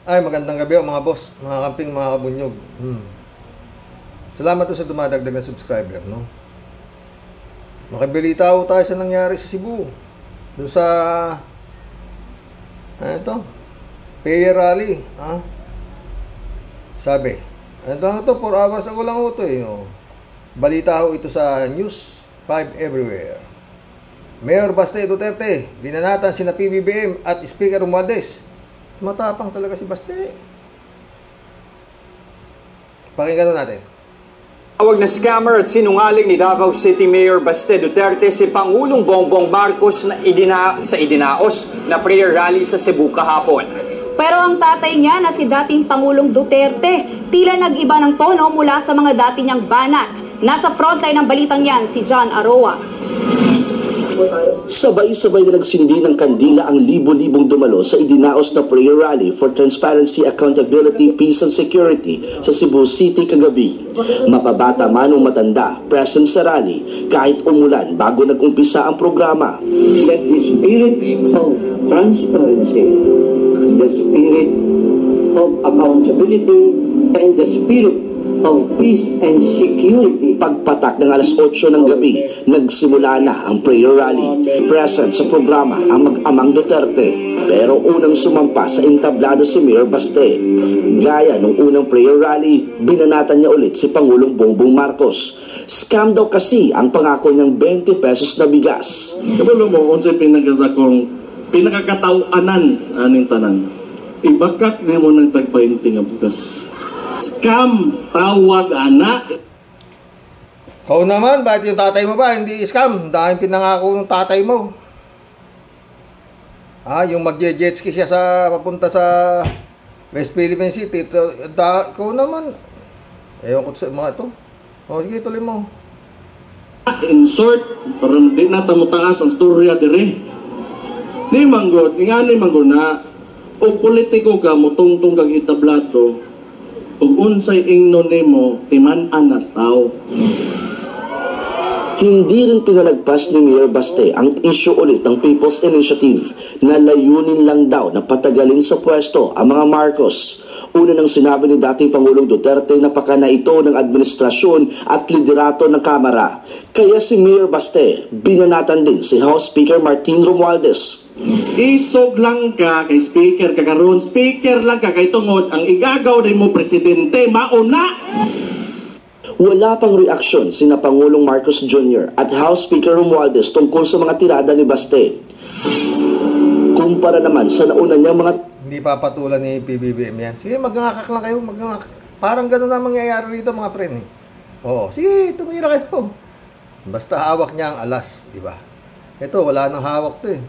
Ay, magandang gabi mga boss, mga kamping, mga kabunyog. Salamat po sa dumadagdag na subscriber, no? Makibalita po tayo sa nangyari sa Cebu. Doon sa Payer Rally, ha? Sabi, ito 4 hours ago lang ito eh. Oh. Balita ho ito sa News 5 Everywhere. Mayor Baste Duterte, binanatan sina PBBM at Speaker Romualdez. Matapang talaga si Baste. Pakinggan natin. Tawag na scammer at sinungaling ni Davao City Mayor Baste Duterte si Pangulong Bongbong Marcos na idinaos na prayer rally sa Cebu kahapon. Pero ang tatay niya na si dating Pangulong Duterte, tila nag-iba ng tono mula sa mga dati niyang banat. Nasa frontline ng balitang yan si John Aroa. Sabay-sabay na nagsindi ng kandila ang libo-libong dumalo sa idinaos na prayer rally for transparency, accountability, peace and security sa Cebu City kagabi. Mapabata man o matanda, present sa rally kahit umulan bago nag-umpisa ang programa. Let the spirit of transparency, the spirit of accountability, and the spirit of peace and security. Pagpatak ng alas 8 ng gabi, nagsimula na ang prayer rally. Present sa programa ang mag-amang Duterte. Pero unang sumampa sa entablado si Mayor Baste. Gaya nung unang prayer rally, binanatan niya ulit si Pangulong Bongbong Marcos. Scam daw kasi ang pangako niyang 20 pesos na bigas. Kabalo mo, unsay pinakakatawanan aning tanan. Ibakak niya mo ng tag-20 nga bigas. Scam, tawag anak. Kau naman, bakit yung tatay mo ba hindi scam? Dahil pinangako ng tatay mo. Yung magje-jet ski siya papunta sa West Philippine City. Kau naman. Ewan ko sa mga ito. Sige, tuloy mo. In short, parang di na tamutaas ang storya dire. Ni manggod, nga ni manggod na o politiko ka mo tungtong kag itablato. Kung unsay ingnon nimo timan-an nas tao. Hindi rin pinalagpas ni Mayor Baste ang issue ulit ng People's Initiative na layunin lang daw na patagalin sa pwesto ang mga Marcos. Una nang sinabi ni dating Pangulong Duterte na pakana ito ng administrasyon at liderato ng Kamara. Kaya si Mayor Baste, binanatan din si House Speaker Martin Romualdez. Isog lang ka kay speaker kakaroon, speaker lang ka kay tungod ang igagaw rin mo presidente mauna. Wala pang reaksyon sina Pangulong Marcos Jr. at House Speaker Romualdez tungkol sa mga tirada ni Baste. Kumpara naman sa nauna niyang mga... Hindi papatulan ni PBBM yan. Sige, magngakak lang kayo, magngakak. Parang gano'n na mangyayari rito mga pre. Oo, sige, tumira kayo. Basta hawak niya ang alas, di ba? Ito, wala nang hawak to eh.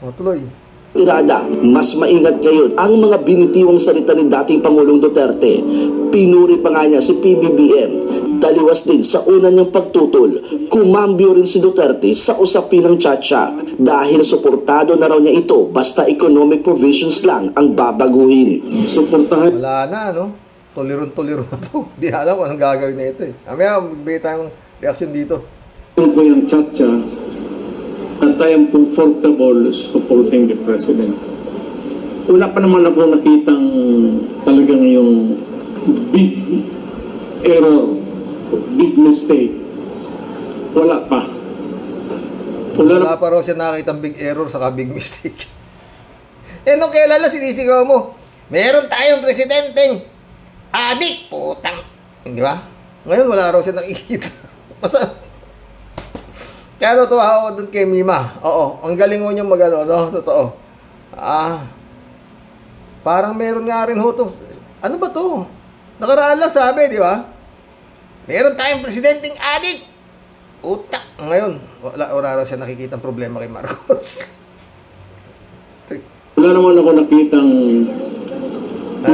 Tuloy. Tirada, mas maingat ngayon ang mga binitiwang salita ni dating Pangulong Duterte. Pinuri pa nga niya si PBBM. Taliwas din sa una niyang pagtutol. Kumambyo rin si Duterte sa usapin ng Tchatcha dahil suportado na raw niya ito basta economic provisions lang ang babaguhin. Suportahan. Wala na, no? Tuliron-tuliro na to. Di alam kung anong gagawin na ito eh. Amaya, magbigay tayong reaksyon dito. Ito po yung Tchatcha. At I am comfortable supporting the President. Wala pa naman ako nakitang talagang yung big error, big mistake. Wala pa. Wala pa raw siya nakitang big error saka big mistake. Nung kailan sinisigaw mo, meron tayong presidenteng adik, putang. Di ba? Ngayon wala raw siya nakikita. Kaya totoo ako doon kay Mima. Oo, ang galing mo niyang magano, no? Totoo. Parang meron nga rin hutong. Ano ba to? Nakaraan lang sabi, di ba? Meron tayong presidenteng adik. Utak. Ngayon, wala raw siya nakikita ang problema kay Marcos. Wala naman ako nakitang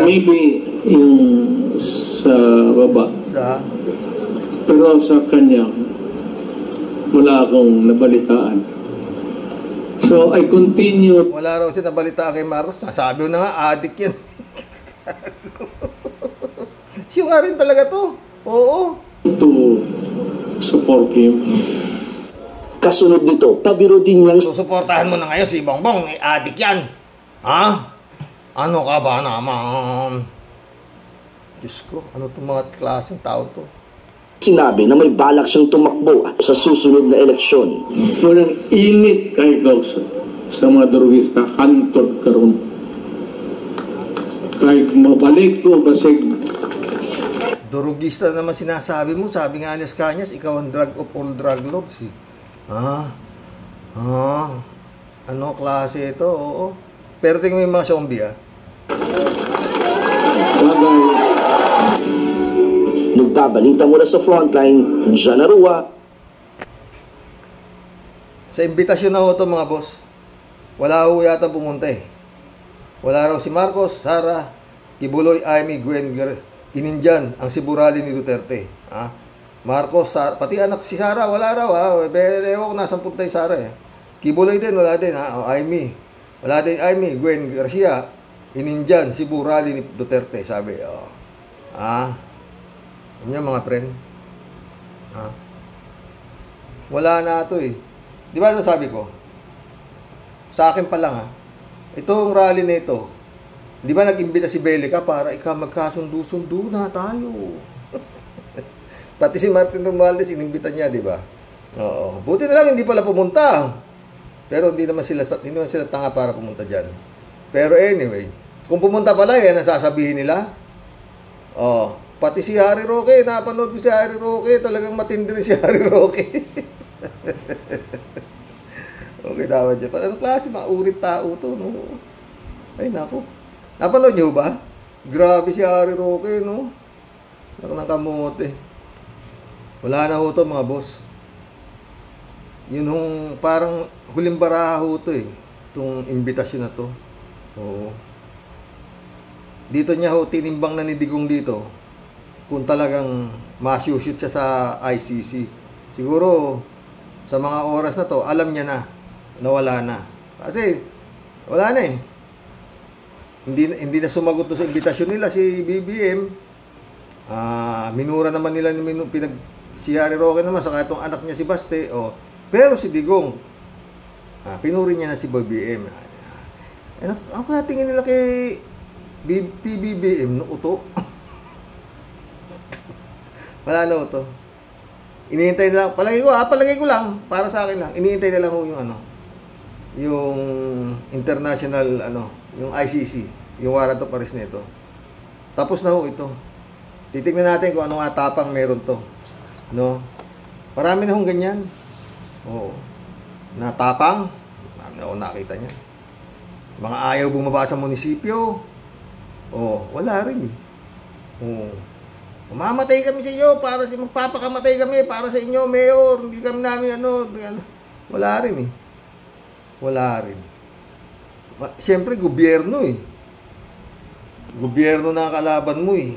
maybe yung sa baba. Pero sa kanya, wala akong nabalitaan. So, I continue. Wala raw siya nabalitaan kay Marcos. Sabi na nga, adik yan. Siya nga rin talaga to. Oo. To support him. Kasunod nito, pabiro din niyang... Susuportahan mo na ngayon si Bongbong. Adik yan. Ha? Ano ka ba naman? Diyos ko, ano itong mga klaseng tao to? Sinabi na may balak siyang tumakbo sa susunod na eleksyon. Walang init kay Gausa sa mga drogista, hantod karon. Kahit mabalik ko basig. Durugista naman sinasabi mo, sabi nga Alias Cañas, ikaw ang drug of all drug lords eh. Ano klase ito? Oo. Pero tingnan mo yung mga zombie Bagay. Nagbabalita mula sa frontline, John Arua. Sa imbitasyon na ho ito mga boss, wala ho yata pumunta eh. Wala raw si Marcos, Sara, Kibuloy, Amy, Gwen, Inindian, ang siburali ni Duterte. Marcos, Sara, pati anak si Sara, wala raw Ewan ko nasan punta yung Sara eh. Kibuloy din, wala din Amy. Wala din Amy, Gwen Garcia, Inindian, siburali ni Duterte, sabi. Ano yung mga friend? Wala na ito eh. Di ba ano sabi ko? Sa akin pa lang itong rally na ito, di ba nag-imbita si Belica para magkasundo-sundo na tayo. Pati si Martin Romualdez, inimbita niya, di ba? Oo. Buti na lang hindi pala pumunta. Pero hindi naman sila tanga para pumunta dyan. Pero anyway, kung pumunta pala, yan ang sasabihin nila. Pati si Harry Roque, napanood ko si Harry Roque, talagang matindi rin si Harry Roque. Okay, dapat dyan. Anong klase, maurit tao to, no? Ay, naku. Napanood niyo ba? Grabe si Harry Roque, no? Nakamote. Wala na ho to, mga boss. Yun hong parang huling baraha ho to eh. Itong imbitasyon na to. Oo. Dito niya ho, tinimbang na ni Digong dito. Kung talagang masyushoot siya sa ICC. Siguro, sa mga oras na to, alam niya na wala na. Kasi, wala na eh. Hindi na sumagot sa imbitasyon nila si BBM. Minura naman nila si Harry Roque naman, saka itong anak niya si Baste. Pero si Digong, pinuri niya na si BBM. Ano kaya tingin nila kay PBBM no uto? Wala na uto. Iniintay na lang, palagay ko lang, para sa akin lang, iniintay na lang ho yung international, yung ICC, yung warrant of arrest nito. Tapos na ho ito. Titignan natin kung anong atapang meron to. No? Marami na hong ganyan. Oo. Natapang. Marami na ho nakita niya. Mga ayaw bumaba sa munisipyo. Wala rin eh. Mamamatay kami sa iyo magpapakamatay kami para sa inyo, Mayor. Hindi kami namin Wala rin eh. Wala rin. Siyempre, gobyerno eh. Gobyerno na kalaban mo eh.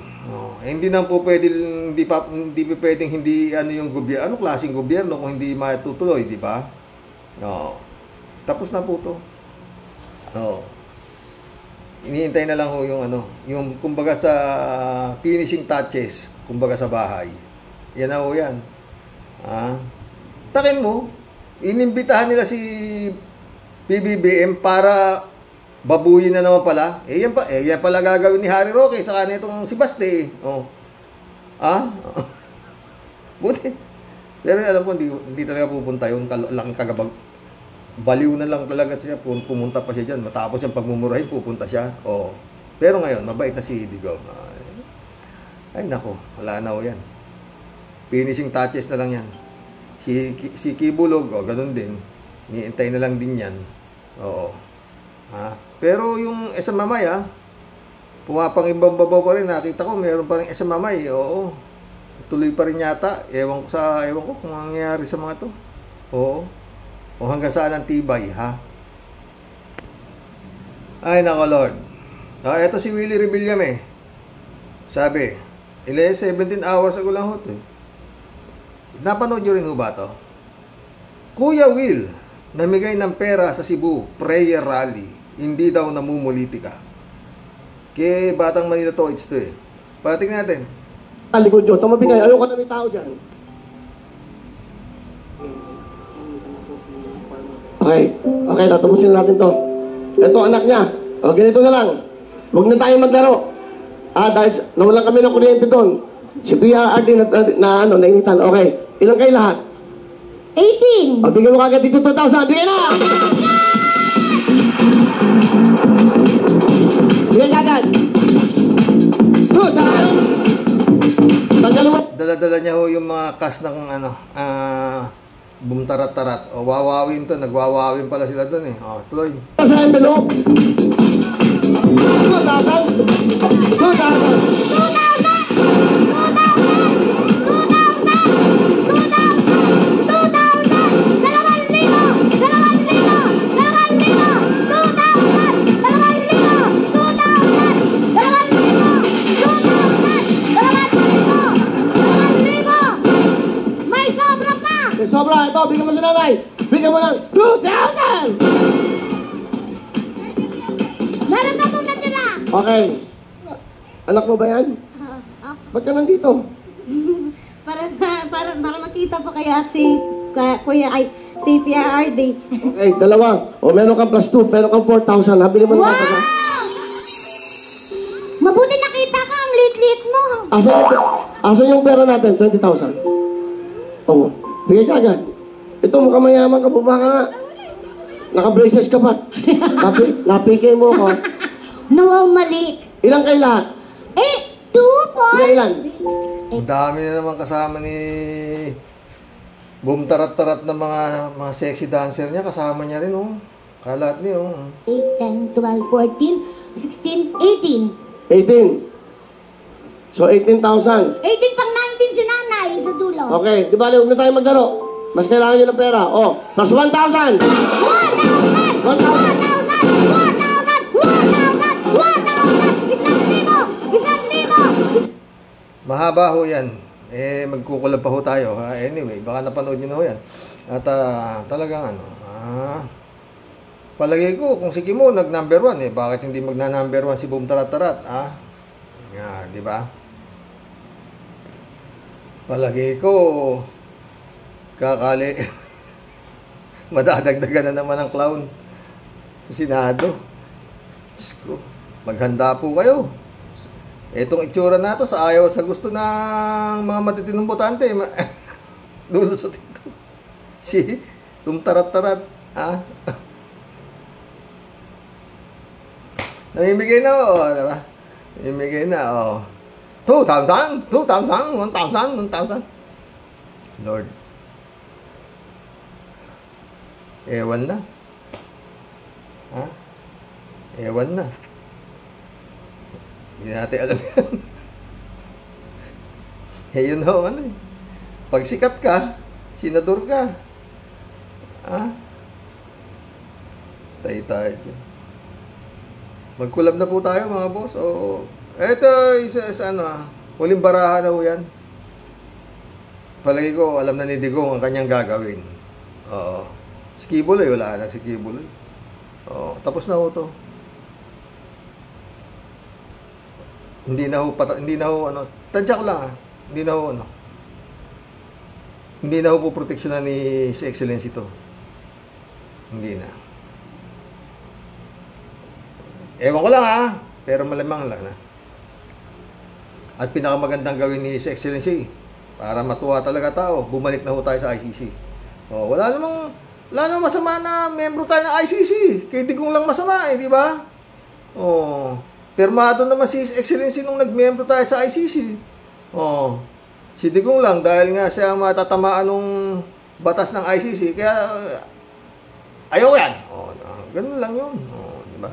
Hindi na po pwedeng hindi yung gobyerno. Ano klaseng gobyerno kung hindi matutuloy, di ba? Tapos na po to. Iniintay na lang ho yung kumbaga sa finishing touches, kumbaga sa bahay. Yan na ho yan. Takin mo, inimbitahan nila si PBBM para babuyin na naman pala. Yan pala gagawin ni Harry Roque sa kanya itong si Baste. Buti. Pero alam ko, hindi talaga pupunta yun. Laking kagabag. Baliw na lang talaga siya. Pumunta pa siya dyan. Matapos yung pagmumurahin, pupunta siya. Pero ngayon, mabait na si Digong. Ay nako, wala na ho yan. Finishing touches na lang yan. Si Kibulog, ganun din. Niintay na lang din yan. Pero yung Esamamay, pumapangibang babaw pa rin. Nakita ko, meron pa rin Esamamay. Tuloy pa rin yata. Ewan ko kung nangyayari sa mga to. O hanggang saan ang tibay, Ay, nako Lord. Ito si Willie Rebillame. Sabi, 17 hours ago lang ho to. Napanood nyo rin ho ba to? Kuya Will, namigay ng pera sa Cebu, prayer rally. Hindi daw namumulitika. Kaya Batang Manila to, it's to eh. Pating natin. Likod nyo, tumabigay. Ayoko na may tao dyan. Okay, tatapusin natin to. Ito anak niya. Ganito na lang. Huwag na tayo maglaro. Dahil nawalan kami ng kuryente doon. Si PRRD nainitan. Okay. Ilan kayo lahat? 18. Bigyan mo kagad dito 2,000. Bigyan na! Bigyan kagad. 2,000. Tagal mo. Dala-dala niya ho yung mga cash ng bumtarat-tarat. O, wawawin to. Nagwawawin pala sila doon eh. O, tuloy. Sa envelope. 2,000. 2,000. Sobra, ito, bigyan mo sa nanay. Bigyan mo ng 2,000! Meron ka kung natira. Okay. Anak mo ba yan? Ba't ka nandito? para makita pa kaya si Kuya si PRRD. Okay, dalawa. O meron kang plus 2, meron kang 4,000. Habili mo na ito. Mabuti nakita ka, ang lit-lit mo. Asan yung pera natin? 20,000. Oo. Bigay ka agad. Ito, mukhang mayaman ka, bumaka nga. Naka-braces ka pa. Napikay mo ako. No, mali. Ilan kayo lahat? 2 po. Ilan? Ang dami na naman kasama ni bumtarat-tarat ng mga sexy dancer niya. Kasama niya rin, oh. Kalat niya, oh. 8, 10, 12, 14, 16, 18. 18. So, 18,000. 18 pang 19 si nanay sa dulo. Okay, di bali, huwag na tayo maglaro. Mas kailangan nyo ng pera. Oh, plus 1,000. 1,000! 1,000! 1,000! 1,000! 1,000! 1,000! Mahaba ho yan. Magkukulab pa ho tayo. Anyway, baka napanood nyo na ho yan. At talagang palagay ko, kung si Kimo nag-number 1, bakit hindi magna-number 1 si Bumtarat-tarat? Yan, di ba? Palagay ko, kakali, madadagdagan na naman ang clown sa Senado. Maghanda po kayo. Etong itsura na to sa ayaw at sa gusto ng mga matitinong botante. Dulo sa tito. Si Tumtarat-tarat. Namimigay na o. Diba? Namimigay na o. 2,000, 2,000, 1,000, 1,000. Lord. Ewan na. Ewan na. Hindi natin alam yan. Yun ho, pag sikat ka, senador ka. Tayo dyan. Magkulab na po tayo, mga boss. Ito, huling baraha na ho yan. Palagi ko, alam na ni Digong ang kanyang gagawin. Si Kibuloy, wala na si Kibuloy. Tapos na ho to. Hindi na ho, tadyak lang Hindi na ho po proteksyonan ni si Excellency to. Hindi na. Ewan ko lang pero malamang lang na. At pinakamagandang gawin ni si Excellency para matuwa talaga tao, bumalik na ho tayo sa ICC. Wala namang masama na membro tayo ng ICC. Kay Digong lang masama di ba? Pirmado naman si Excellency nung nagmembro tayo sa ICC. Si Digong lang dahil nga siya matatamaan nung batas ng ICC kaya ayaw yan. Ganun lang yun. Di ba?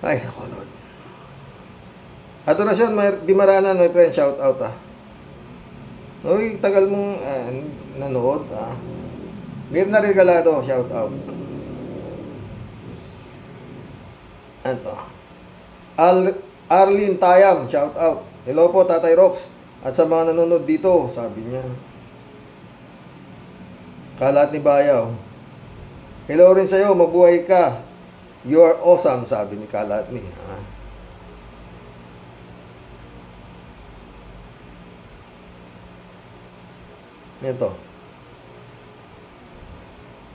Ay, ako Lord. Adorasyon, Di Maranan, my friend, shout out Uy, tagal mong nanood Mirna Regalado, shout out. Ano? Arlene Tayam, shout out. Hello po, Tatay Rox. At sa mga nanonood dito, sabi niya. Kalat ni Bayaw. Hello rin sa'yo, mabuhay ka. You're awesome, sabi ni Kalat ni. Ito.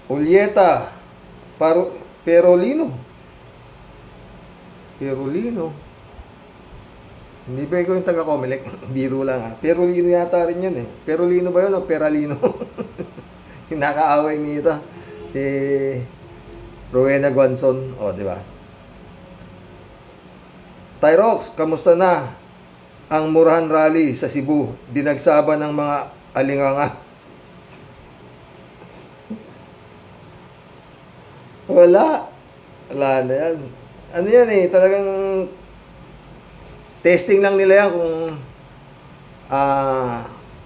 Julieta Perolino. Perolino. Hindi ba ikaw yung taga-Comelec? Biro lang ha. Perolino yata rin yun eh. Perolino ba yun o Peralino? Hinakaaway nito. Si Rowena Guanzon. O, di ba? Tyrox, kamusta na ang Murahan Rally sa Cebu? Dinagsaban ng mga alinganga. Wala na yan. Ano yan eh, talagang testing lang nila yan kung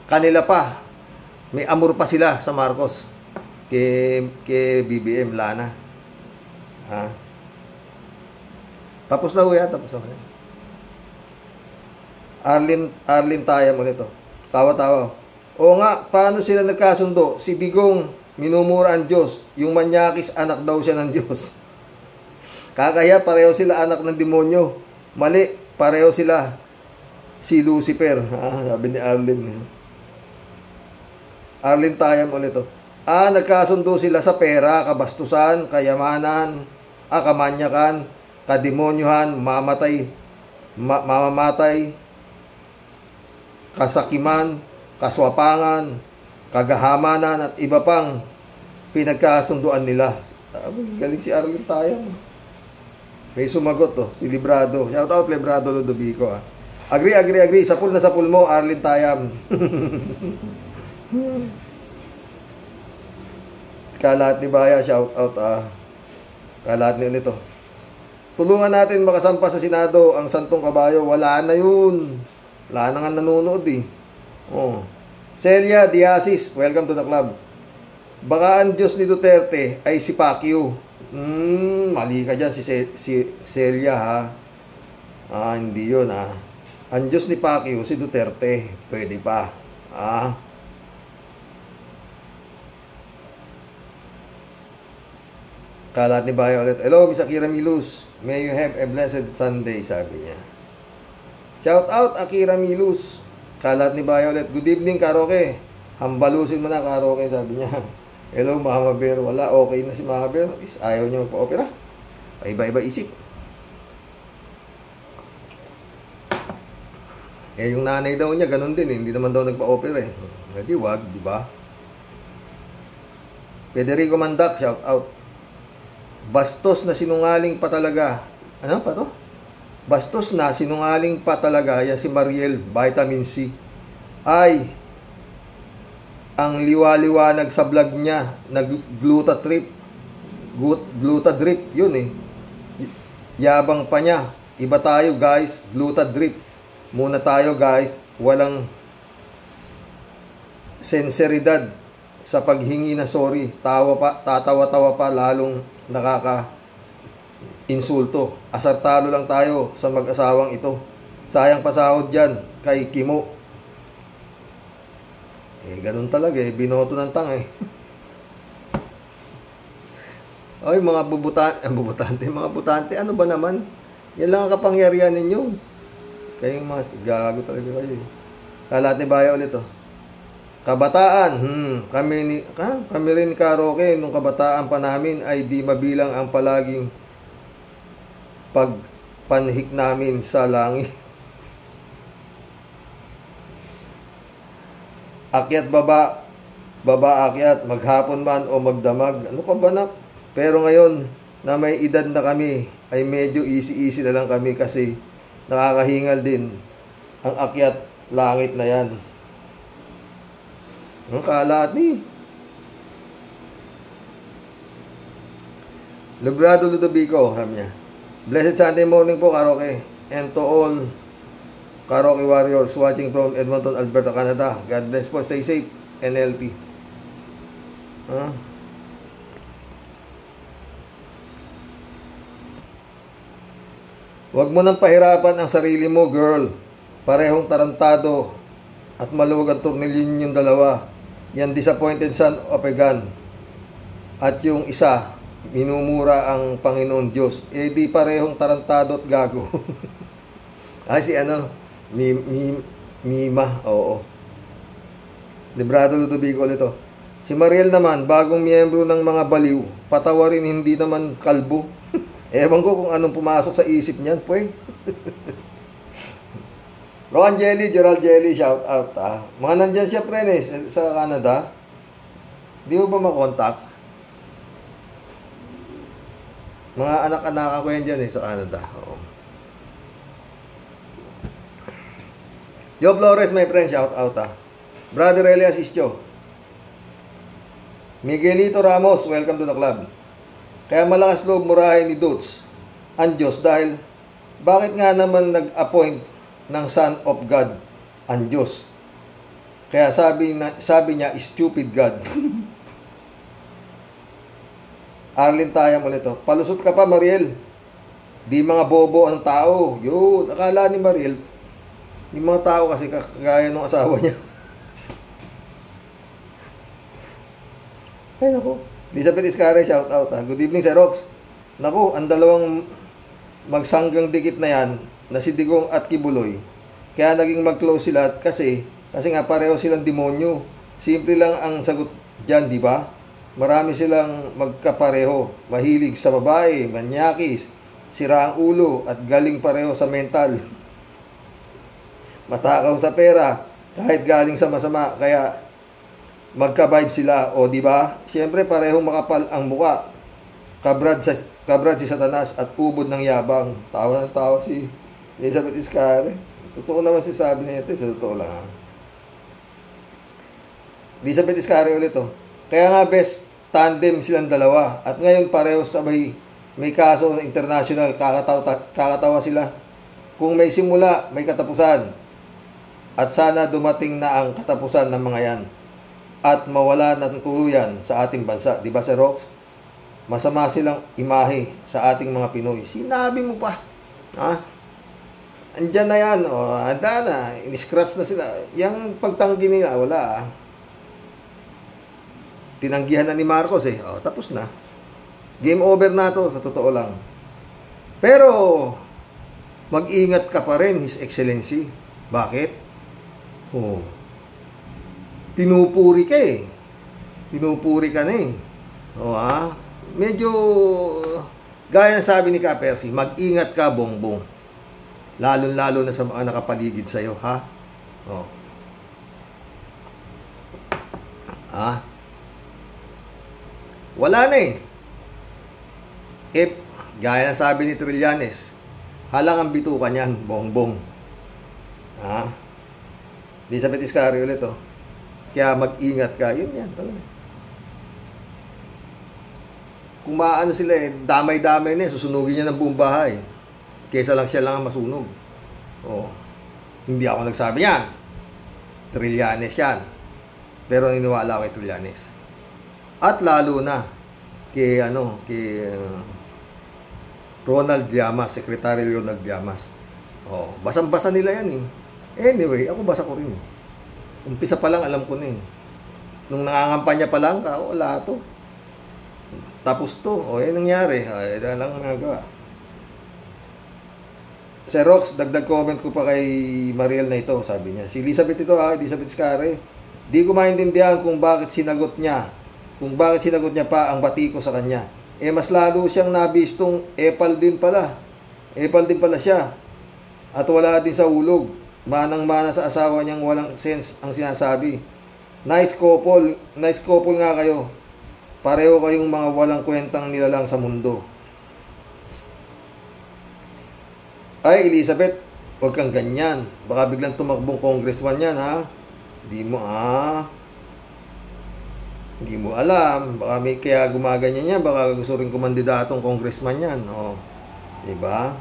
kanila pa. May amor pa sila sa Marcos. Kay BBM, Lana. Tapos na ho yan, tapos na ho yan. Arlene Tayam ulit to. Tawa-tawa. Oo nga, paano sila nagkasundo? Si Digong, minumura ang Diyos. Yung Manyakis, anak daw siya ng Diyos. Kakaya, pareho sila anak ng demonyo. Mali, pareho sila si Lucifer. Sabi ni Arlene. Arlene Tayam ulit to. Nagkasundo sila sa pera, kabastusan, kayamanan, kamanyakan, kademonyohan, mamamatay, kasakiman, kaswapangan, kagahamanan, at iba pang pinagkasunduan nila. Galing si Arlene Tayam. May sumagot to, si Librado. Shout out Librado Ludovico. Agree. Sapul na sapul mo, Arlene Tayam. Kalat ni Baya, shout out. Kalat ni ulit to. Tulungan natin makasampa sa Senado ang Santong Kabayo. Wala na yun. Wala na nga nanonood eh. Celia Diasis, welcome to the club. Baka ang Diyos ni Duterte ay si Pacquiao. Mali ka dyan si Celia ha. Hindi yun ha. Ang Diyos ni Pacquiao si Duterte. Pwede pa. Kalat ni Bayo ulit. Hello, Miss Akira Milus. May you have a blessed Sunday, sabi niya. Shout out, Akira Milus. Kalat ni Bayo ulit. Good evening, Karaoke. Hambalusin mo na, Karaoke, sabi niya. Hello, Mama Bear. Wala, okay na si Mama Bear. Ayaw niya magpa-opera. Iba-iba isip. Yung nanay daw niya, ganun din. Hindi naman daw nagpa-opera eh. Hindi, wag, di ba? Federico Mandak, shout out. Bastos na sinungaling pa talaga. Ano pa to? Bastos na sinungaling pa talaga. Yan si Mariel, vitamin C. Ay, ang liwa-liwanag sa vlog niya, nag-gluta drip, yun eh. Yabang pa niya. Iba tayo guys, gluta drip. Muna tayo guys, walang sinseridad sa paghingi na sorry. Tatawa-tawa pa, lalong nakaka-insulto. Asartalo lang tayo sa mag-asawang ito. Sayang pasahod dyan kay Kimo. Ganun talaga eh. Binoto ng tang eh. Ay, mga mga butante, ano ba naman? Yan lang ang kapangyarihan ninyo. Kayong mga gago talaga kayo eh. Kalat ni Baya ulit oh. Kabataan, kami rin Karaoke, nung kabataan pa namin ay di mabilang ang palaging pagpanhik namin sa langit. Akyat baba akyat, maghapon man o magdamag. Ano ka ba na? Pero ngayon na may edad na kami, ay medyo easy na lang kami kasi nakakahingal din ang akyat langit na yan. Ang kalat ni Librado Ludovico, sabi niya. Blessed Sunday morning po, Karaoke. And to all Karaoke warriors watching from Edmonton, Alberta, Canada. God bless po. Stay safe and healthy. Huwag mo nang pahirapan ang sarili mo, girl. Parehong tarantado at maluwag ang turnilin yung dalawa. Yan disappointed son of a gun. At yung isa, minumura ang Panginoon Diyos. Di parehong tarantado at gago. Si Mima, oo. Librado Ludovico ulit. Si Mariel naman, bagong miyembro ng mga baliw. Patawarin, hindi naman kalbo. Ewan ko kung anong pumasok sa isip niyan, pwe. Ron Jelly, Gerald Jelly, shout out, Mga nandyan siya, prenes, sa Canada. Di mo ba makontak? Mga anak-anak ko yan dyan, sa Canada. Oo. Joe Flores, my friend, shout out, Brother Elias Ischo. Miguelito Ramos, welcome to the club. Kaya malakas loob murahin ni Dutz ang Diyos dahil bakit nga naman nag-appoint ng Son of God ang Diyos? Kaya sabi niya, stupid God. Arlene Tayam ulit to. Palusot ka pa, Mariel. Di mga bobo ang tao. Yun, akala ni Mariel, yung mga tao kasi kagaya ng asawa niya. Ay, naku. Elizabeth Iscare, shout out. Good evening, Sir Rox. Naku, ang dalawang magsanggang dikit na yan, na si Digong at Kibuloy. Kaya naging mag-close sila kasi nga pareho silang demonyo. Simple lang ang sagot dyan, di ba? Marami silang magkapareho. Mahilig sa babae, manyakis, sira ang ulo, at galing pareho sa mental. Matakaw sa pera, kahit galing sa masama, kaya magka-vibe sila, o di ba? Siyempre parehong makapal ang muka. Kabrad si Satanas at ubod ng yabang. Tawa ng tawa si Elizabeth Iscare. Totoo naman si sabi niya ito, sa totoo lang. Elizabeth Iscare ulit to. Kaya nga best tandem silang dalawa. At ngayon pareho sabay may kaso ng international. Kakatawa sila. Kung may simula, may katapusan. At sana dumating na ang katapusan ng mga yan. At mawala ng tuluyan sa ating bansa. Di ba, Sir Rox? Masama silang imahe sa ating mga Pinoy. Sinabi mo pa. Andyan na yan. Anda na. In-scratch na sila. Yang pagtanggi nila, wala. Tinanggihan na ni Marcos tapos na. Game over na to, sa totoo lang. Pero, mag-ingat ka pa rin, His Excellency. Bakit? Pinupuri ka Pinupuri ka na Medyo, gaya na sabi ni Ka Percy, mag-ingat ka, bongbong. Lalo-lalo na sa mga nakapaligid sa'yo, ha? Wala na gaya na sabi ni Trillanes, halang ang bitukan yan, bongbong. Elizabeth Iscare ulit, Kaya mag-ingat ka. Yun yan talaga. Kung maano sila damay-damay na susunugin niya ng buong bahay. Kesa lang siya lang ang masunog. Hindi ako nagsabi yan. Trillanes yan. Pero niniwala ako kay Trillanes. At lalo na kay Ronald Llamas, Secretary Ronald Llamas. Basang-basa nila yan Anyway, ako basa ko rin Umpisa pa lang alam ko na Nung nangangampanya pa lang, wala to. Tapos to, nangyari. Dahil lang nagawa. Sir Rox, dagdag comment ko pa kay Mariel na ito, sabi niya. Si Elizabeth ito Elizabeth Iscare. Di ko maintindihan kung bakit sinagot niya pa ang bati ko sa kanya. Mas lalo siyang nabistong epal din pala siya. At wala din sa hulog. Manang-mana sa asawa niyang walang sense ang sinasabi. Nice couple nga kayo. Pareho kayong mga walang kwentang nilalang sa mundo. Ay, Elizabeth, huwag kang ganyan. Baka biglang tumakbong congressman yan, ha? Hindi mo alam. Baka may kaya gumaganyan yan. Baka gusto rin kumandidatong congressman yan. Diba?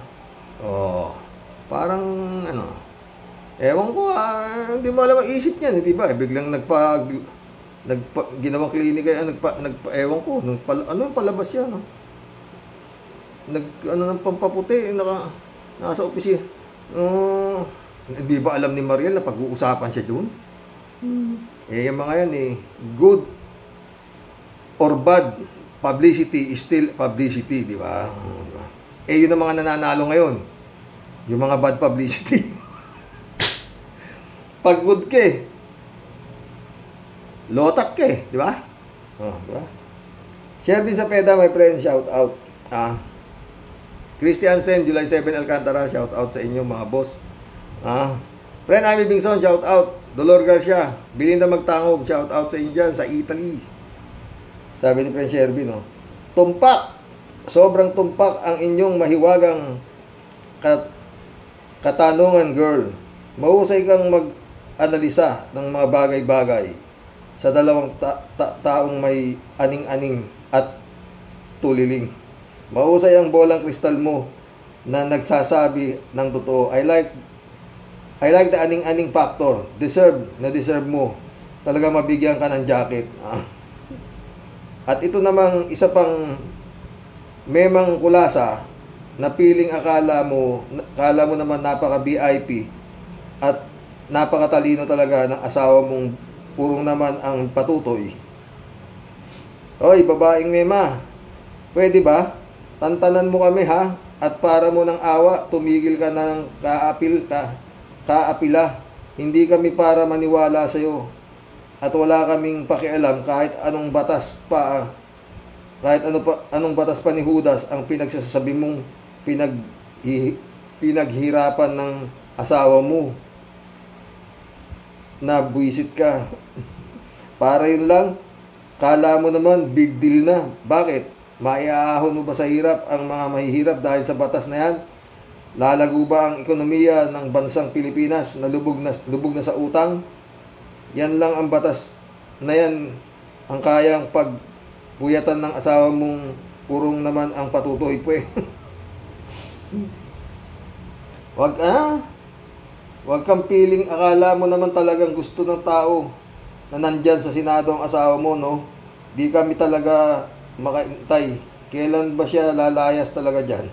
Parang, ewan ko, hindi mo alam ang isip niyan, di ba? Biglang ginawang klinika, ewan ko, palabas yan, ng pampaputi, nasa opisina. Hindi ba alam ni Mariel na pag-uusapan siya dun? Yung mga yan, good or bad publicity is still publicity, di ba? Yun ang mga nananalo ngayon. Yung mga bad publicity. Pag good ka lotak ka di ba? Di ba? Share din sa PEDA, my friend, shout out. Christian Sen, July 7 Alcantara, shout out sa inyo mga boss. Friend Amy Bingson, shout out. Dolor Garcia, Belinda Magtangog, shout out sa inyo dyan, sa Italy. Sabi ni Friend Sherby, no? Tumpak, sobrang tumpak ang inyong mahiwagang katanungan, girl. Mahusay kang mag-analisa ng mga bagay-bagay sa dalawang taong may aning-aning at tuliling. Mahusay ang bolang kristal mo na nagsasabi ng totoo. I like the aning-aning factor. Deserve mo. Talaga mabigyan ka ng jacket. At ito namang isa pang memang kulasa na piling akala mo naman napaka-VIP at napakatalino talaga ng asawa mong purong naman ang patutoy. Oy, babaeng mema, pwede ba? Tantanan mo kami ha, at para mo ng awa, tumigil ka ng kaapila. Hindi kami para maniwala sa iyo. At wala kaming pakialam kahit anong batas pa ni Judas ang pinagsasabi mong pinaghirapan ng asawa mo. Na buwisit ka. Para yun lang, kala mo naman big deal na. Bakit? Maiaahon mo ba sa hirap ang mga mahihirap dahil sa batas na yan? Lalago ba ang ekonomiya ng bansang Pilipinas na lubog na sa utang? Yan lang ang batas na yan ang kayang pagbuyatan ng asawa mong purong naman ang patutoy po eh. Wag kang piling akala mo naman talagang gusto ng tao na nandyan sa Senado ang asawa mo, no? Di kami talaga makaintay. Kailan ba siya lalayas talaga dyan?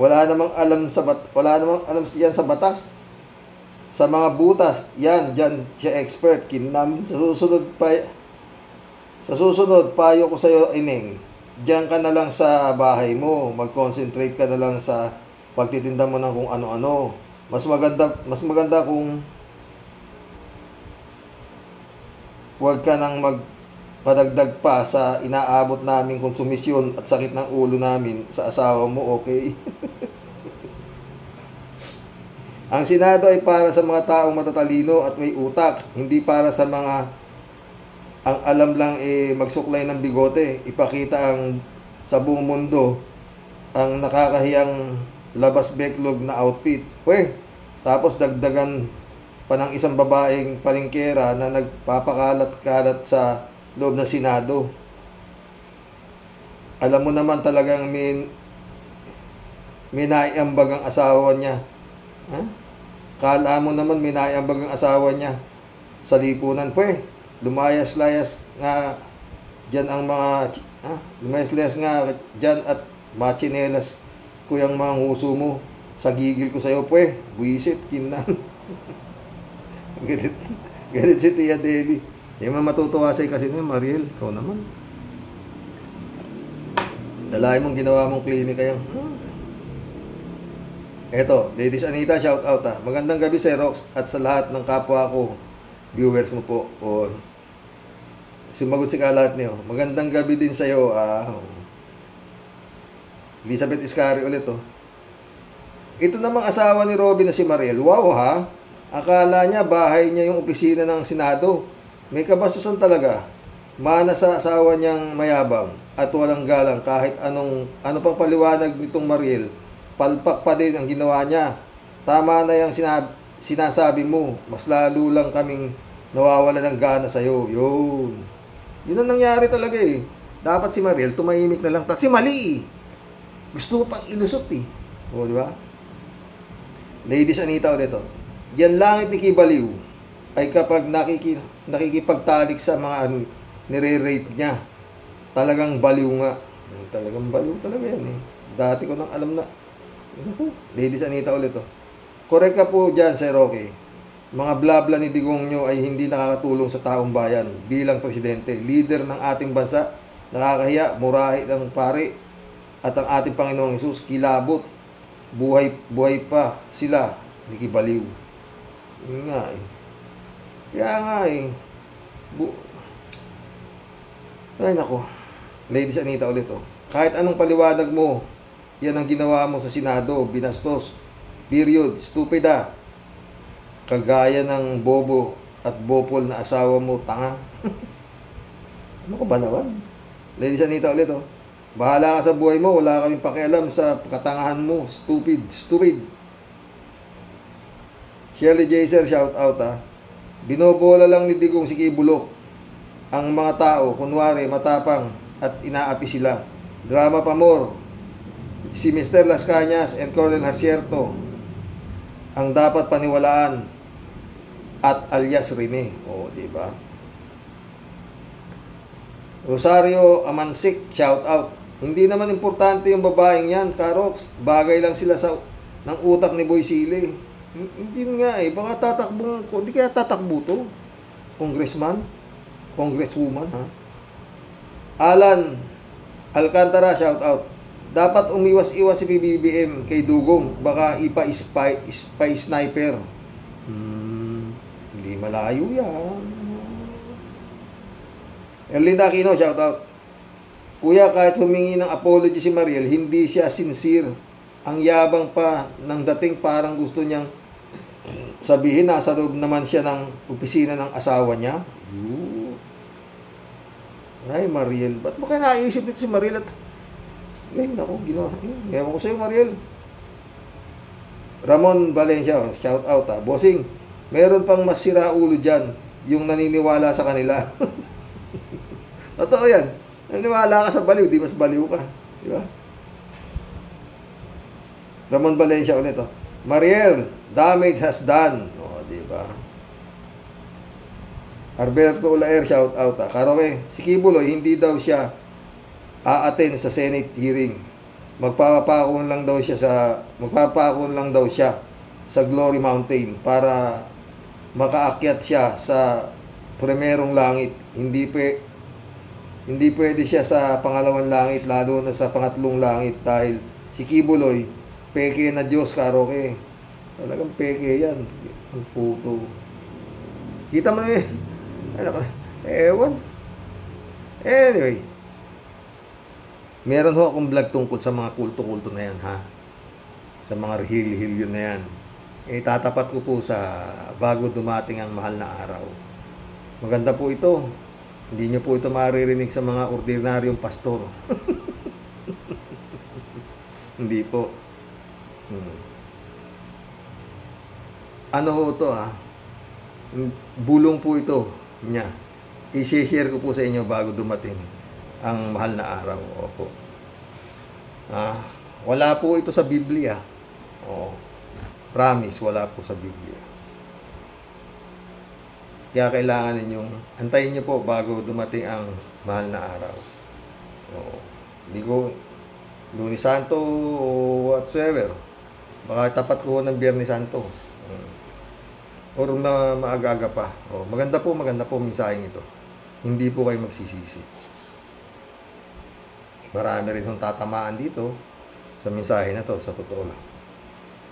Wala namang alam yan sa batas. Sa mga butas, dyan siya expert. Kinam, sa susunod, payo ko sa'yo, Ineng, dyan ka na lang sa bahay mo. Mag-concentrate ka na lang sa pagtitinda mo ng kung ano-ano. Mas maganda kung huwag ka nang magpadagdag pa sa inaabot naming konsumisyon at sakit ng ulo namin sa asawa mo, okay? Ang Senado ay para sa mga taong matatalino at may utak, hindi para sa mga ang alam lang magsuklay ng bigote, ipakita sa buong mundo ang nakakahiyang labas beklog na outfit. Tapos dagdagan pa ng isang babaeng palingkera na nagpapakalat-kalat sa loob ng Senado. Alam mo naman talagang minaiambag ang asawa niya. Kala mo naman minaiambag ang asawa niya sa lipunan. Lumayas-layas nga dyan ang mga lumayas-layas nga dyan at machinelas ko yung mga nguso mo. Sa gigil ko sa'yo, buwisit, kinang. Ganit si Tia Deli. Yung matutuwa sa'yo kasi naman, Mariel, ikaw naman. Dalahin mong ginawa mong klinika yung. Eto, Ladies Anita, shout out ha. Magandang gabi sa Rox at sa lahat ng kapwa ko. Viewers mo po. Sumagot si Kalat niyo. Magandang gabi din sa'yo. Elizabeth Iscari ulit Ito namang asawa ni Robin na si Mariel. Wow ha. Akala niya bahay niya yung opisina ng Senado. May kabastusan talaga. Mana sa asawa niyang mayabang at walang galang kahit ano pang paliwanag nitong Mariel. Palpak pa din ang ginawa niya. Tama na yung sinasabi mo. Mas lalo lang kaming nawawala ng gana sa'yo. Yun ang nangyari talaga Dapat si Mariel tumahimik na lang. Kasi mali Gusto mo pang ilusot di ba? Ladies Anita ulit Yan langit ni Kibaliw ay kapag nakikipagtalik sa mga nire-rape niya. Talagang baliw nga. Talagang baliw talaga yan Dati ko nang alam na. Ladies Anita ulit Correct ka po dyan, Sir Roque. Mga blabla ni Digong nyo ay hindi nakakatulong sa taong bayan bilang presidente. Leader ng ating bansa. Nakakahiya, murahi ng pare. At ang ating Panginoong Hesus, kilabot. Buhay pa sila. Hindi kibaliw. Yun nga Kaya nga ay nako. Ladies Anita ulit Kahit anong paliwanag mo, yan ang ginawa mo sa Senado, binastos. Period. Stupida. Kagaya ng bobo at bopol na asawa mo, tanga. Ano ka ba naman? Ladies Anita ulit, oh. Bahala ka sa buhay mo, wala kaming pakialam sa katangahan mo. Stupid. Shirley Jaser, shout out, ha. Binobola lang ni Digong si Kibulok. Ang mga tao, kunwari, matapang at inaapi sila. Drama pa more. Si Mr. Las Cañas and Colonel Hasierto ang dapat paniwalaan at alias Rene. O, diba? Rosario Amansik, shout out. Hindi naman importante yung babaeng yan, Karox. Bagay lang sila sa ng utak ni Boy Sili. Hindi nga eh. Baka tatakbo. Hindi kaya tatakbo to. Congressman? Congresswoman, ha? Alan Alcantara, shout out. Dapat umiwas-iwas si PBBM kay Dugong. Baka spy sniper. Hindi malayo yan. Erlinda Aquino, shout out. Kuya, kahit humingi ng apology si Mariel, hindi siya sincere. Ang yabang pa ng dating, parang gusto niyang sabihin nasa loob naman siya ng opisina ng asawa niya. Ay, Mariel. Ba't mo kaya naisip ito si Mariel? At ay, naku, ginawa. Ewan ko sa'yo, Mariel. Ramon Valencia, shout out, ha. Bossing, meron pang mas sira ulo dyan, yung naniniwala sa kanila. Totoo yan. Naniniwala ka sa baliw, di mas baliw ka. Di ba? Ramon Valencia ulit, oh. Mariel, damage has done. O, di ba? Alberto Ulaer, shout out, ha. Karoke, si Kibuloy, hindi daw siya a-attend sa Senate hearing. Magpapakon lang daw siya sa Glory Mountain para makaakyat siya sa primerong langit. Hindi pwede siya sa pangalawang langit, lalo na sa pangatlong langit, dahil si Kibuloy, peke na Diyos, Karoke. Talagang peke yan. Ang puto. Kita mo na eh. Ewan. Anyway, meron ho akong vlog tungkol sa mga kulto-kulto na yan, ha? Sa mga rehil-hilyon na yan. Tatapat ko po sa bago dumating ang mahal na araw. Maganda po ito. Hindi nyo po ito maririnig sa mga ordinaryong pastor. Hindi po. Ano ho ito, ha? Bulong po ito niya. I-share ko po sa inyo bago dumating ang mahal na araw. Opo. Wala po ito sa Biblia. Promise, wala po sa Biblia. Kaya kailangan ninyong antayin nyo po bago dumating ang mahal na araw. Hindi ko Lunes Santo o whatsoever. Baka tapat ko ng Biyernes Santo. Or maaga-aga pa. Maganda po mensaheng ito. Hindi po kayo magsisisi. Marami rin hong tatamaan dito sa mensahe na to, sa totoo lang.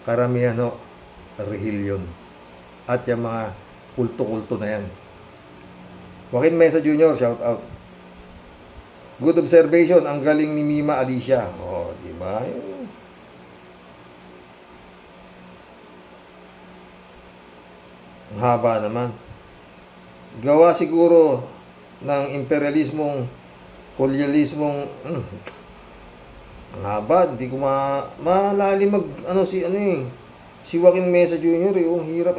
Karamihan ho, rehilyon. At yung mga kulto-kulto na yan. Joaquin Mesa Jr., shout out. Good observation, ang galing ni Mima Alicia. Diba? Ang haba naman. Gawa siguro ng imperialismong, kolonyalismong, ang haba, hindi ko malalim si Joaquin Mesa Jr. Hirap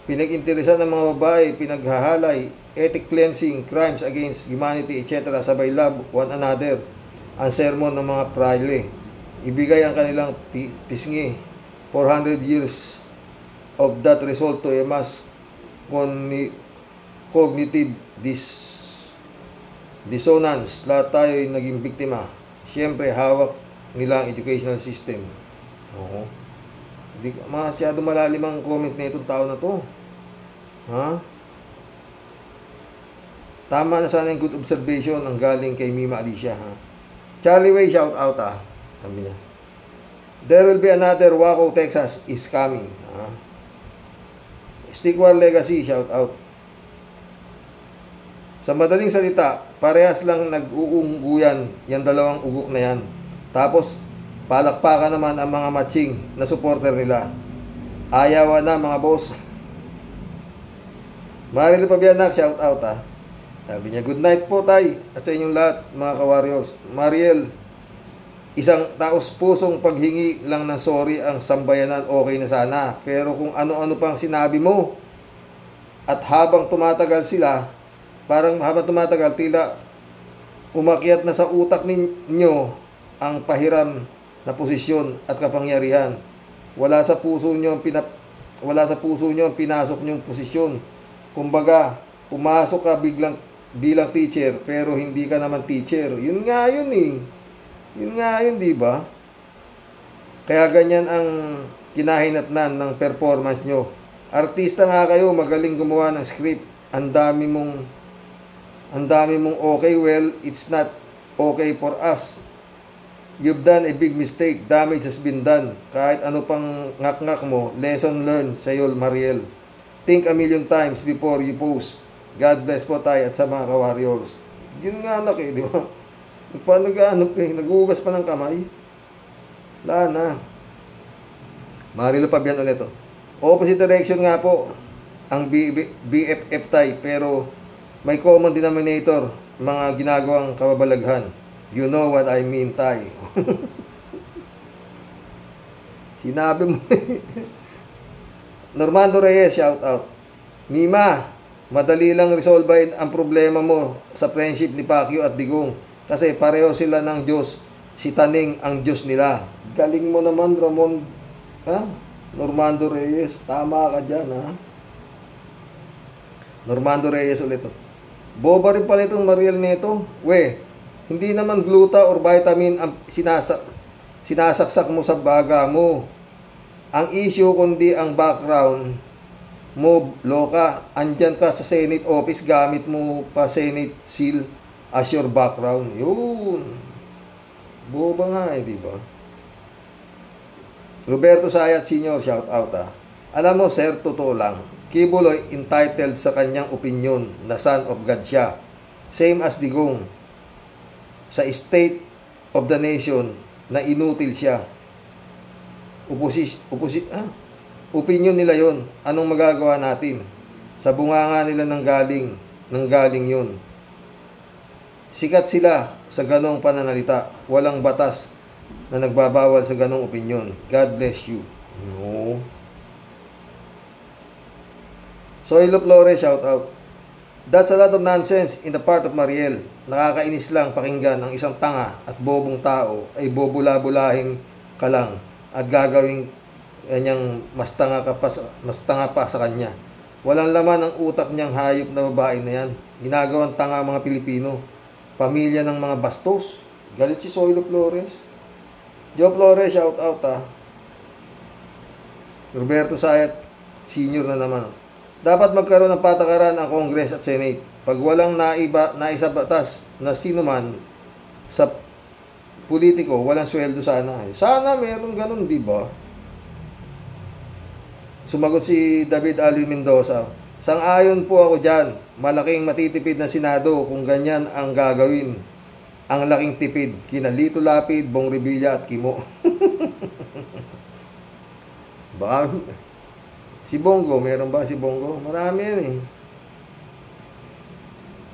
Pinag-interesan ng mga babae, pinaghahalay, ethic cleansing, crimes against humanity, etc. Sabay love one another. Ang sermon ng mga praile. Ibigay ang kanilang pisngi. 400 years of that result to a mass cognitive dissonance. Lahat tayo ay naging biktima. Siyempre, hawak nila ang educational system. Hindi masyado malalim ang comment na itong tao na to. Tama na sana yung good observation ang galing kay Mima Alicia. Charlie Way, shout out, sabi niya. There will be another Waco, Texas is coming. Stickwar Legacy, shout out. Sa madaling salita, parehas lang nag-uungguyan yung dalawang ugok na yan. Tapos, palakpakan naman ang mga matching na supporter nila. Ayaw na mga boss. Mariel Pabianak, shout out ha. Sabi niya, good night po tay at sa inyong lahat mga ka-warriors. Mariel, isang taos-pusong paghingi lang ng sorry ang sambayanan, okay na sana. Pero kung ano-ano pang sinabi mo at habang tumatagal sila, parang habang tumatagal tila umakyat na sa utak ninyo ang pahiram na posisyon at kapangyarihan. Wala sa puso nyo ang pinasok nyong posisyon. Kumbaga, pumasok ka bilang teacher pero hindi ka naman teacher. Yun nga yun eh. Yun nga yun, di ba? Kaya ganyan ang kinahinatnan ng performance nyo. Artista nga kayo, magaling gumawa ng script. Ang dami mong okay, well, it's not okay for us. You've done a big mistake. Damage has been done. Kahit ano pang ngak-ngak mo, lesson learned sa'yo, Mariel. Think a million times before you post. God bless po tayo at sa mga ka-warriors. Yun nga anak eh, di ba? Nag-uugas pa ng kamay. Wala na. Mariel Pabian ulit to. Opposite direction nga po ang BFF tayo, pero may common denominator, mga ginagawang kababalaghan. You know what I mean, tay. Sinabi mo. Normando Reyes, shout out. Mima, madali lang resolvein ang problema mo sa friendship ni Pacquiao at Digong. Kasi pareho sila ng Diyos. Si Taning ang Diyos nila. Galing mo naman, Ramon. Ha? Normando Reyes, tama ka dyan, ha? Normando Reyes ulit. Boba rin pala itong Mariel nito. Hindi naman gluta or vitamin ang sinasaksak mo sa baga mo. Ang issue kundi ang background mo, loka. Andyan ka sa Senate office, gamit mo pa Senate seal as your background. Yun. Boba nga eh, di ba? Roberto Sayat Sr., shout out ha. Alam mo sir, totoo lang. Kibuloy entitled sa kanyang opinion na son of God siya. Same as Digong. Sa state of the nation na inutil siya. Opinion nila yon. Anong magagawa natin? Sa bunganga nila nang galing yun. Sikat sila sa ganong pananalita. Walang batas na nagbabawal sa ganong opinion. God bless you. No. Soylo Flores, shout out. That's a lot of nonsense in the part of Mariel. Nakakainis lang pakinggan ang isang tanga at bobong tao ay bobula-bulahin ka lang at gagawing kanyang mas tanga pa sa kanya. Walang laman ang utak niyang hayop na babae na yan. Ginagawang tanga ang mga Pilipino. Pamilya ng mga bastos. Galit si Soylo Flores. Joe Flores, shout out ha. Roberto Sayat Senior na naman. Dapat magkaroon ng patakaran ang Congress at Senate. Pag walang naisa batas na sino man sa politiko, walang sweldo sana. Sana meron ganun, di ba? Sumagot si David Ali Mendoza. Sang-ayon po ako dyan. Malaking matitipid na Senado kung ganyan ang gagawin. Ang laking tipid. Kina Lito Lapid, Bong Revilla at Kimo. Baka... Si Bongo, meron ba si Bongo? Marami yan eh.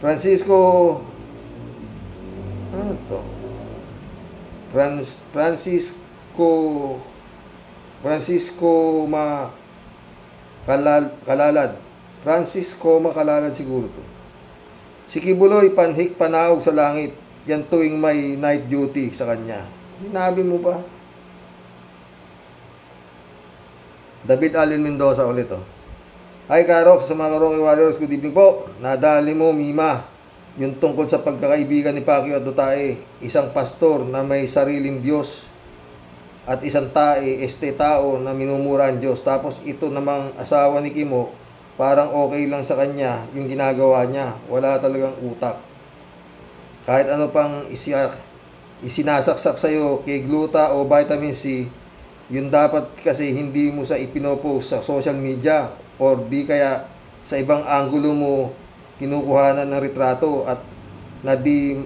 Francisco Kalalad. Francisco Makalalad siguro to. Si Kibuloy, panhik panaog sa langit. Yan tuwing may night duty sa kanya. Sinabi mo ba? David Allen Mendoza ulit oh. Hi Karok, sa mga Karoki Warriors, good evening po. Nadali mo, Mima, yung tungkol sa pagkakaibigan ni Pacquiao at Dutae. Isang pastor na may sariling Diyos at isang tao na minumura ang Diyos. Tapos ito namang asawa ni Kimo, parang okay lang sa kanya yung ginagawa niya. Wala talagang utak. Kahit ano pang isinasaksak sa'yo kay gluta o vitamin C, yun dapat kasi hindi mo sa ipinopost sa social media or di kaya sa ibang anggulo mo kinukuhanan ng retrato at na di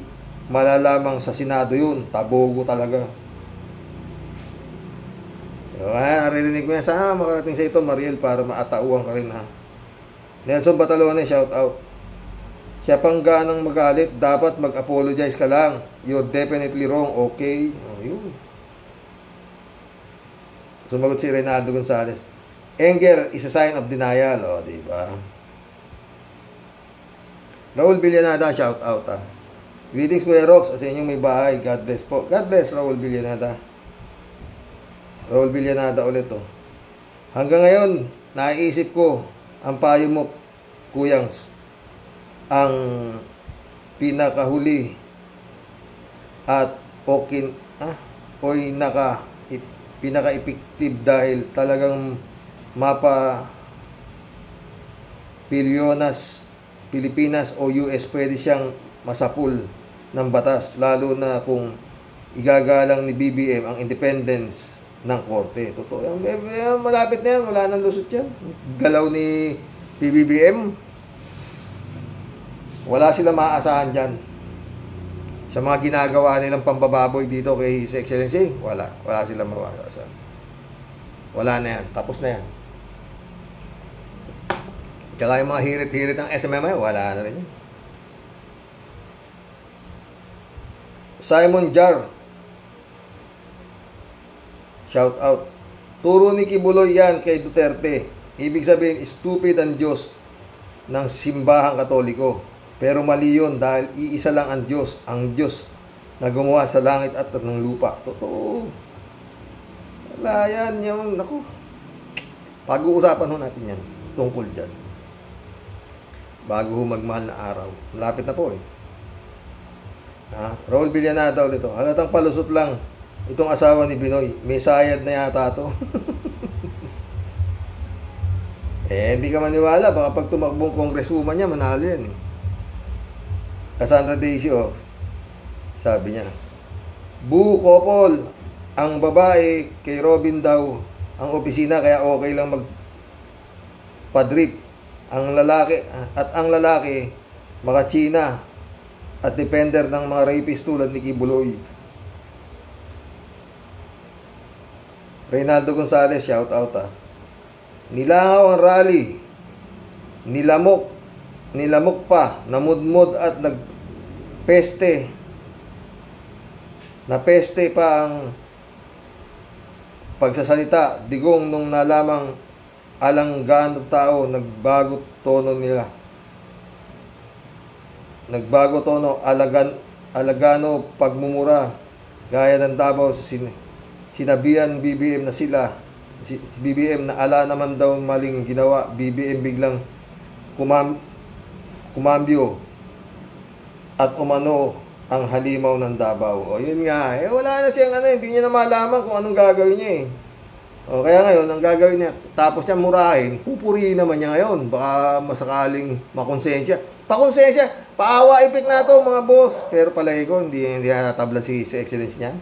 malalamang sa Senado yun. Tabogo talaga. Kaya naririnig mo yan. Sana makarating sa ito, Mariel, para maatauan ka rin, ha. Nelson Batalone, shout out. Siya pang ganang magalit, dapat mag-apologize ka lang. You're definitely wrong, okay? Oh, yun. Sumagot si Reynaldo Gonzalez. Anger is a sign of denial. O, diba? Raul Villanada, shout out, ha. Greetings, Kuya Rox, at sa inyong may bahay. God bless po. God bless, Raul Villanada. Raul Villanada ulit, oh. Hanggang ngayon, naiisip ko, ang payo mo, Kuyangs, ang pinakahuli at pinaka-effective dahil talagang Pilipinas o US pwede siyang masapul ng batas, lalo na kung igagalang ni BBM ang independence ng korte. Totoo yan. Malapit na yan. Wala nang lusot yan. Galaw ni BBM, wala sila maaasahan dyan. Sa mga ginagawa nilang pambababoy dito kay His Excellency, wala sila maaasahan. Wala na yan. Tapos na yan. Kaya yung mga hirit-hirit ng SMMI, wala na rin yan. Simon Jar, shout out. Turo ni Kibuloy yan kay Duterte. Ibig sabihin, stupid ang Diyos ng simbahang Katoliko. Pero mali yun dahil iisa lang ang Diyos na gumawa sa langit at ng lupa. Totoo. Wala yan. Naku. Pag-uusapan ho natin yan tungkol dyan. Bago ho magmahal na araw. Malapit na po eh. Raul Villanada ulit ito. Halatang palusot lang itong asawa ni Binoy. May sayad na yata ito. Hindi ka maniwala. Baka pag tumakbong congresswoman niya, manalo yan eh. Cassandra Daisy, sabi niya, Boo couple, ang babae kay Robin daw ang opisina, kaya okay lang magpadrip. Ang lalaki maka-China at depender ng mga rapist tulad ni Kibuloy. Reynaldo Gonzalez, shout out, ha. Nilangaw ang rally, nilamok pa, namudmod at nagpeste. Napeste pa ang pagsasalita. Digong nung nalamang alanggano tao, nagbago tono, alagano pagmumura. Gaya ng Davao, sinabihan BBM na si BBM na ala naman daw maling ginawa. BBM biglang kumambyo at umano ang halimaw ng Davao. Yun nga, wala na siyang hindi niya na malaman kung anong gagawin niya eh. Kaya ngayon, ang gagawin niya, tapos niya murahin, pupurihin naman niya ngayon. Baka masakaling makonsensya. Pakonsensya, paawa ipik na to mga boss. Pero palagi ko, hindi natabla si excellence niya.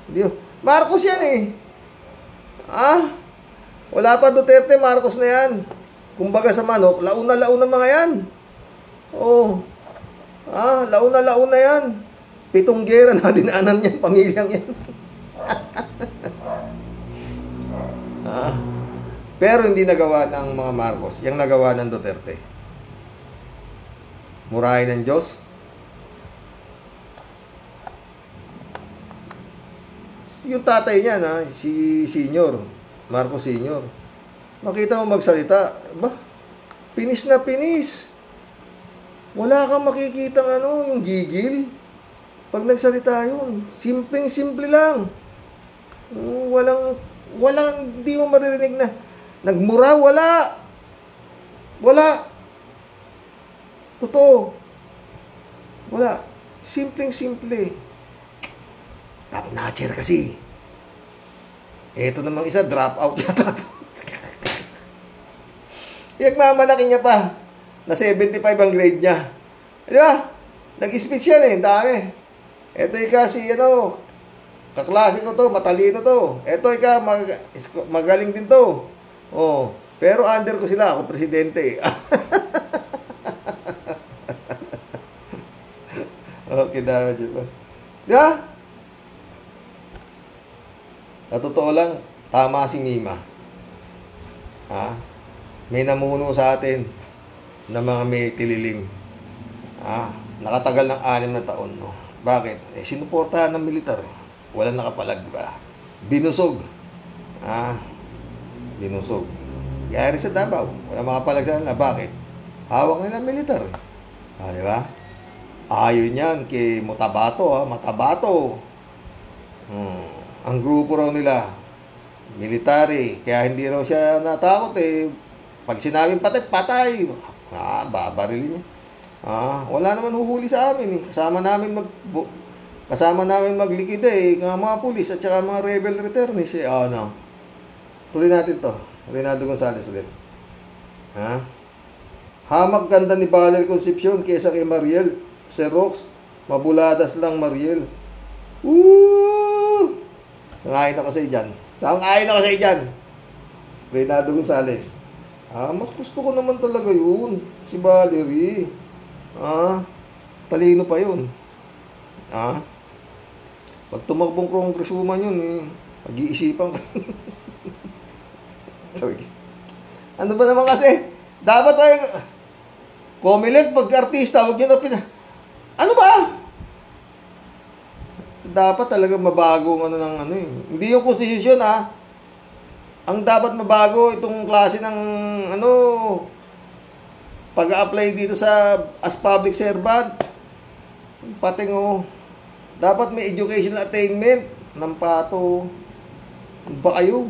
Hindi. Marcos yan eh. Wala pa Duterte, Marcos na yan. Kumbaga sa manok, launa mga yan. Launa yan. 7 gera na dinaanan niyan, pamilyang yan. Pero hindi nagawa ng mga Marcos, yung nagawa ng Duterte. Murahin ng Diyos. Yung tatay niya si Senior, Marcos Senior. Makita mo magsalita, pinis na pinis. Wala kang makikitang yung gigil. Pag nagsalita yun, simpleng-simple lang. Hindi mo maririnig na nagmura, wala. Totoo. Wala. Simpleng-simple. Top notcher kasi. Ito namang isa, drop out yata. Pinagmamalaki niya pa na 75 ang grade niya. Di ba? Nag-speech yan eh, dami. Ito kasi, kaklase ko to, matalino to. Ito magaling din to. Pero under ko sila, ako presidente. Okay na, di ba? Di ba? Sa totoo lang, tama si Mima. May namuno sa atin na mga may tililing. Nakatagal ng 6 na taon. No? Bakit? Sinuportahan ng militar. Walang nakapalag, di ba? Binusog. Binusog. Kaya rin sa Davao. Walang makapalag sa nila. Bakit? Hawak nila militar. Di ba? Ayaw niyan kay Mutabato. Matabato. Ang grupo raw nila, military. Kaya hindi raw siya natakot Pag sinabing patay, patay. Babarilin niya. Wala naman huhuli sa amin Kasama namin maglikida ng mga pulis at saka mga rebel returnees Tuloy natin to. Reynaldo Gonzales ulit. Hamak ganda ni Baler Concepcion kesa kay Mariel. Xerox, mabuladas lang Mariel. Sangayon na kasi dyan. Reynaldo Gonzales. Mas gusto ko naman talaga yun. Si Valerie. Talino pa yun. Pag tumakbong congresswoman yun, pag-iisipan ko. Ano ba naman kasi? Dapat Comelec, pag-artista, wag nyo na ano ba? Dapat talaga mabago Hindi yung konstitusyon Ang dapat mabago itong klase ng pag-a-apply dito as public servant. Pating dapat may educational attainment ng pato. Ano ba kayo?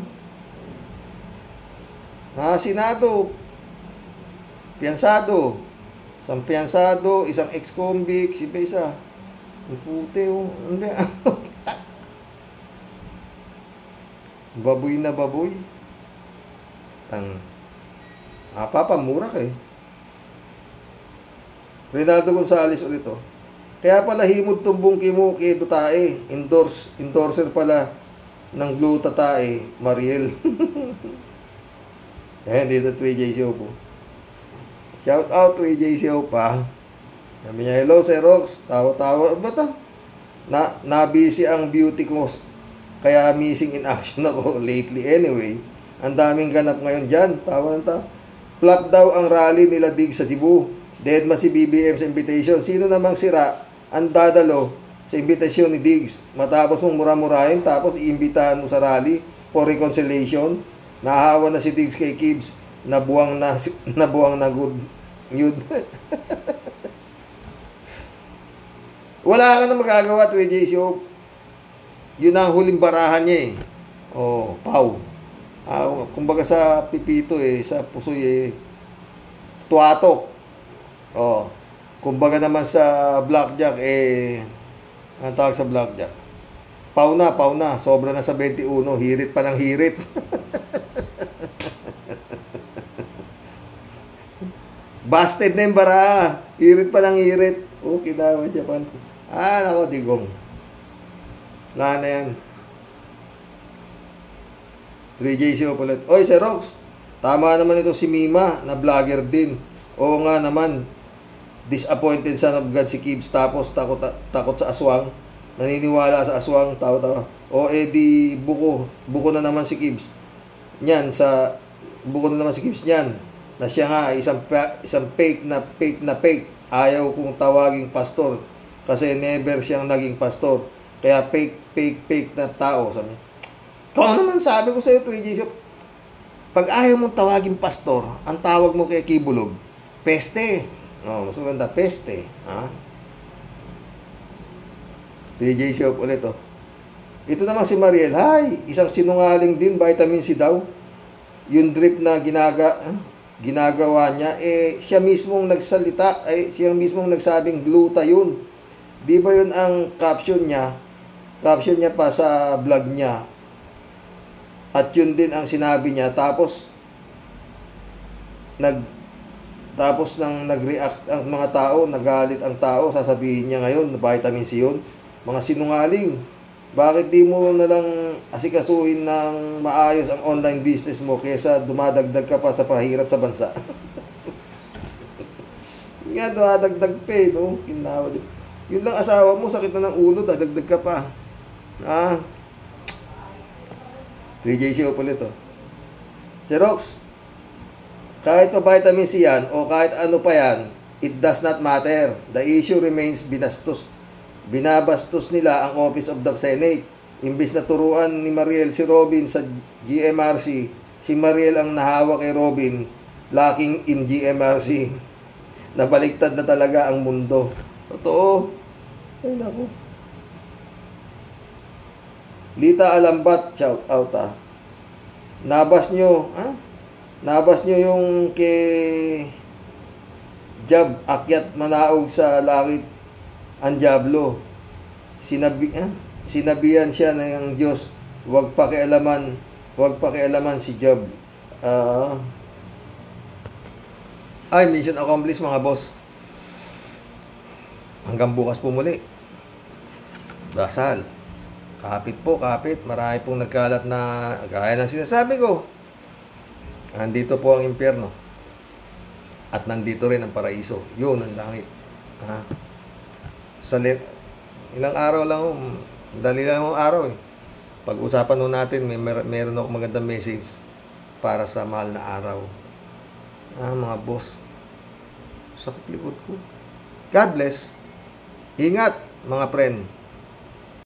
Senado, piyansado, isang piyansado, isang ex-convict, isa. Ang puti baboy na baboy. Papamura Reynaldo Gonzales ulit Kaya pala himod tumbong kimo kay Dutae. Endorser pala ng Glutatae, Mariel. Dito 3J Siopo. Shout out 3J Siopa. Sabi niya, hello Xerox. Tawa-tawa. Ba't na-busy ang beauty ko. Kaya missing in action ako lately anyway. Ang daming ganap ngayon dyan. Tawa. Flop daw ang rally nila Diggs sa Cebu. Deadma si BBM sa invitation. Sino namang sira ang dadalo sa invitation ni Diggs? Matapos mong mura-murahin, tapos iimbitahan mo sa rally for reconciliation. Nahawa na si Diggs kay Kibs. Nabuwang na good. Wala ka na magagawa, 3J Show. Yun ang huling barahan niya Pau. Kumbaga sa pipito sa pusoy tuatok. Kumbaga naman sa blackjack ang tawag sa blackjack. Pau na. Sobra na sa 21. Hirit pa ng hirit. Busted na yung bara. Hirit pa ng hirit. Kinawa Japan. Nako, digong. Wala na yan. 3J Show ulit. Oy, Xerox. Tama naman ito si Mima na vlogger din. Oo nga naman. Disappointed son of God si Kibs. Tapos takot sa aswang. Naniniwala sa aswang. Tawa-tawa. Di buko na naman si Kibs. Buko na naman si Kibs niyan. Na siya nga isang fake na fake. Ayaw kong tawaging pastor. Kasi never siyang naging pastor. Kaya fake na tao. Sabi. Kung naman sabi ko sa iyo, 3J, pag ayaw mong tawaging pastor, ang tawag mo kay Kibulog, peste. Mas maganda, peste. 3J Shop ulit Ito naman si Mariel. Hi, isang sinungaling din, vitamin C daw. Yung drip na ginagawa niya, siya mismong nagsalita, siya mismong nagsabing gluta yun. Di ba yun ang caption niya? Caption niya pa sa vlog niya. At yun din ang sinabi niya. Tapos nang nag-react ang mga tao, nagalit ang tao, sasabihin niya ngayon na vitamin C yun. Mga sinungaling. Bakit di mo na lang asikasuhin ng maayos ang online business mo kesa dumadagdag ka pa sa pahirap sa bansa? Nga dumadagdag pa Yun lang asawa mo, sakit na ng ulo, dadagdag ka pa. 3JC ulit oh. Xerox, kahit pa vitamin C yan o kahit ano pa yan, it does not matter. The issue remains binabastos nila ang Office of the Senate. Imbis na turuan ni Mariel si Robin sa GMRC, si Mariel ang nahawa kay Robin, lacking in GMRC. Nabaliktad na talaga ang mundo. Totoo. Ay naku. Lita Alambat, shout out Nabas nyo yung kay Jab, akyat manaog sa langit ang Diablo. Sinabihan siya ng Diyos, huwag pakialaman si Job. Mission accomplished mga boss. Hanggang bukas po muli. Dasal. Kapit po, kapit. Marami pong nagkalat na gaya ng sinasabi ko. Nandito po ang impyerno. At nandito rin ang paraiso. Yun ang langit. Ilang araw lang, dali lang ang araw eh. Pag-usapan nun natin, meron ako magandang message para sa mahal na araw. Mga boss. Sakit likod ko. God bless. Ingat mga friend.